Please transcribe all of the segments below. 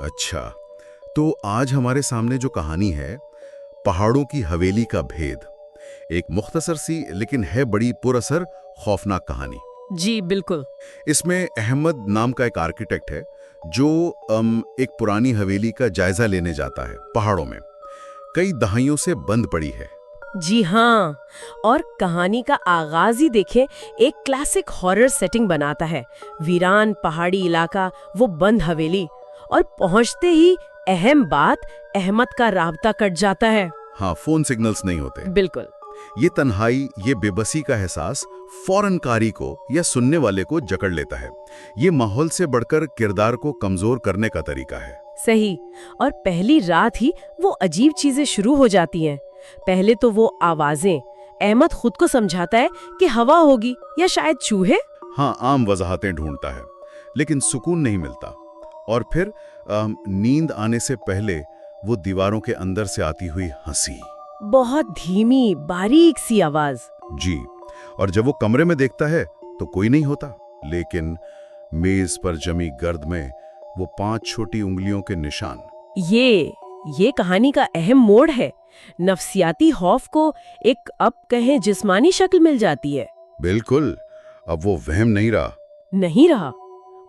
अच्छा, तो आज हमारे सामने जो कहानी है, पहाड़ों की हवेली का भेद, एक मुख्तसर सी लेकिन है बड़ी पुरअसर खौफनाक कहानी। जी बिल्कुल। इसमें अहमद नाम का एक आर्किटेक्ट है जो एक पुरानी हवेली का जायजा लेने जाता है पहाड़ों में। कई दहाइयों से बंद पड़ी है। जी हाँ, और कहानी का आगाज ही देखें, एक क्लासिक हॉरर सेटिंग बनाता है। वीरान पहाड़ी इलाका, वो बंद हवेली, और पहुंचते ही अहम बात, अहमद का राबता कट जाता है। हाँ, फोन सिग्नल्स नहीं होते। बिल्कुल। ये तन्हाई, ये बेबसी का एहसास फौरन कारी को या सुनने वाले को जकड़ लेता है। ये माहौल से बढ़कर किरदार को कमजोर करने का तरीका है। सही। और पहली रात ही वो अजीब चीजें शुरू हो जाती हैं। पहले तो वो आवाजें, अहमद खुद को समझाता है कि हवा होगी या शायद चूहे। हाँ, आम वजाहतें ढूंढता है, लेकिन सुकून नहीं मिलता। और फिर नींद आने से पहले वो दीवारों के अंदर से आती हुई हंसी, बहुत धीमी बारीक सी आवाज। जी। और जब वो कमरे में देखता है तो कोई नहीं होता, लेकिन मेज पर जमी गर्द में वो 5 छोटी उंगलियों के निशान। ये कहानी का अहम मोड़ है। नफ्सियाती खौफ को एक, अब कहें, जिस्मानी शक्ल मिल जाती है। बिल्कुल। अब वो वहम नहीं रहा।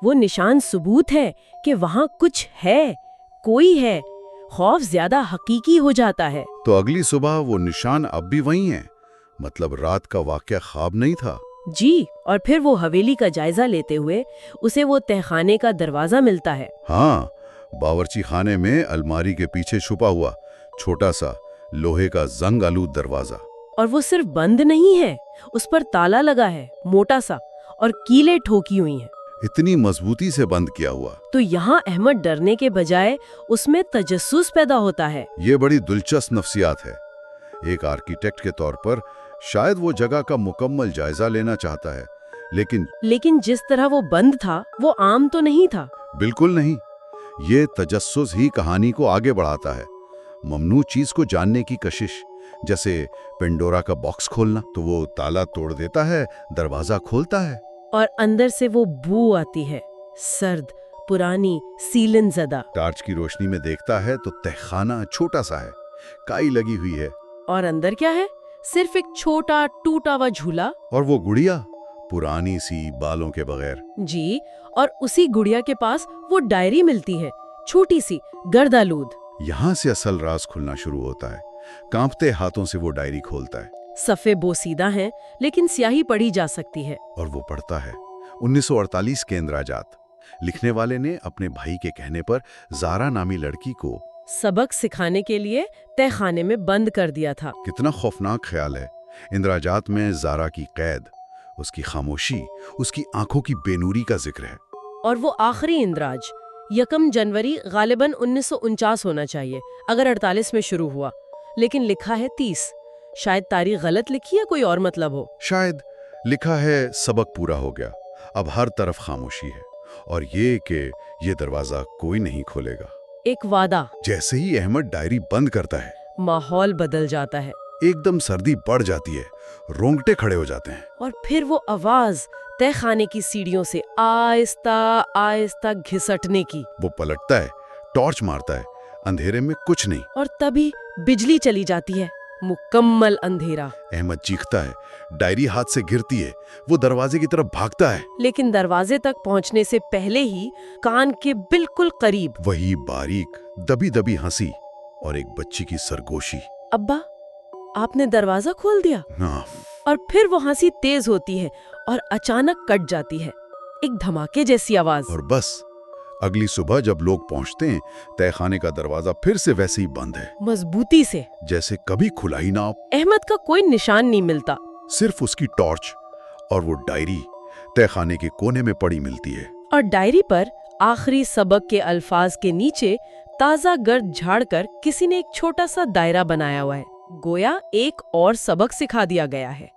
वो निशान सबूत है कि वहाँ कुछ है, कोई है। खौफ ज्यादा हकीकी हो जाता है। तो अगली सुबह वो निशान अब भी वही है, मतलब रात का वाकया ख्वाब नहीं था। जी। और फिर वो हवेली का जायजा लेते हुए उसे वो तहखाने का दरवाजा मिलता है। हाँ, बावर्ची खाने में अलमारी के पीछे छुपा हुआ छोटा सा लोहे का जंग आलूद दरवाजा। और वो सिर्फ बंद नहीं है, उस पर ताला लगा है, मोटा सा, और कीलें ठोकी हुई हैं। इतनी मजबूती से बंद किया हुआ। तो यहाँ अहमद डरने के बजाय उसमें तजस्सुस पैदा होता है। ये बड़ी दिलचस्प नफ्सियात है। एक आर्किटेक्ट के तौर पर शायद वो जगह का मुकम्मल जायजा लेना चाहता है, लेकिन जिस तरह वो बंद था, वो आम तो नहीं था। बिल्कुल नहीं। ये तजस्सुस ही कहानी को आगे बढ़ाता है। ममनू चीज को जानने की कशिश, जैसे पेंडोरा का बॉक्स खोलना। तो वो ताला तोड़ देता है, दरवाजा खोलता है, और अंदर से वो बू आती है, सर्द, पुरानी, सीलन ज़दा। टार्च की रोशनी में देखता है तो तहखाना छोटा सा है, काई लगी हुई है। और अंदर क्या है? सिर्फ एक छोटा टूटा हुआ झूला। और वो गुड़िया, पुरानी सी, बालों के बगैर। जी। और उसी गुड़िया के पास वो डायरी मिलती है, छोटी सी, गर्दालूद। यहाँ से असल राज खुलना शुरू होता है। कांपते हाथों से वो डायरी खोलता है। सफ़े बोसीदा हैं, लेकिन स्याही पढ़ी जा सकती है। और वो पढ़ता है 1948 के इंद्राजात। लिखने वाले ने अपने भाई के कहने पर ज़ारा नामी लड़की को सबक सिखाने के लिए तहखाने में बंद कर दिया था। कितना खौफनाक ख्याल है। इंद्राजात में ज़ारा की कैद, उसकी खामोशी, उसकी आंखों की बेनूरी का जिक्र है। और वो आखिरी इंद्राज 1 जनवरी गालिबन 1949 होना चाहिए, अगर 48 में शुरू हुआ, लेकिन लिखा है 30। शायद तारीख गलत लिखी है, कोई और मतलब हो। शायद लिखा है सबक पूरा हो गया, अब हर तरफ खामोशी है, और ये दरवाजा कोई नहीं खोलेगा। एक वादा। जैसे ही अहमद डायरी बंद करता है, माहौल बदल जाता है। एकदम सर्दी बढ़ जाती है, रोंगटे खड़े हो जाते हैं। और फिर वो आवाज तहखाने की सीढ़ियों से आहिस्ता आहिस्ता घिसटने की। वो पलटता है, टॉर्च मारता है, अंधेरे में कुछ नहीं। और तभी बिजली चली जाती है, मुकम्मल अंधेरा। अहमद चीखता है, डायरी हाथ से गिरती है, वो दरवाजे की तरफ भागता है। लेकिन दरवाजे तक पहुंचने से पहले ही कान के बिल्कुल करीब वही बारीक दबी दबी हंसी और एक बच्ची की सरगोशी। अब्बा, आपने दरवाजा खोल दिया। हाँ। और फिर वो हंसी तेज होती है और अचानक कट जाती है, एक धमाके जैसी आवाज। और बस अगली सुबह जब लोग पहुंचते हैं, तहखाने का दरवाजा फिर से वैसे ही बंद है, मजबूती से, जैसे कभी खुला ही ना हो। अहमद का कोई निशान नहीं मिलता, सिर्फ उसकी टॉर्च और वो डायरी तहखाने के कोने में पड़ी मिलती है। और डायरी पर आखिरी सबक के अल्फाज के नीचे ताजा गर्द झाड़कर किसी ने एक छोटा सा दायरा बनाया हुआ है, गोया एक और सबक सिखा दिया गया है।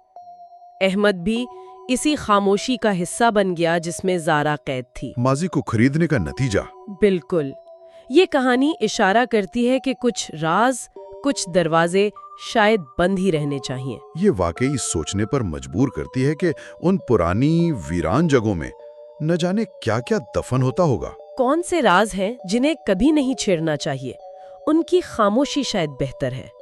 अहमद भी इसी खामोशी का हिस्सा बन गया जिसमें ज़ारा कैद थी। माजी को खरीदने का नतीजा। बिल्कुल। ये कहानी इशारा करती है कि कुछ राज, कुछ दरवाजे शायद बंद ही रहने चाहिए। ये वाकई सोचने पर मजबूर करती है कि उन पुरानी वीरान जगहों में न जाने क्या क्या दफन होता होगा। کون سے راز ہیں جنہیں کبھی نہیں چھیڑنا چاہیے؟ ان کی خاموشی شاید بہتر ہے۔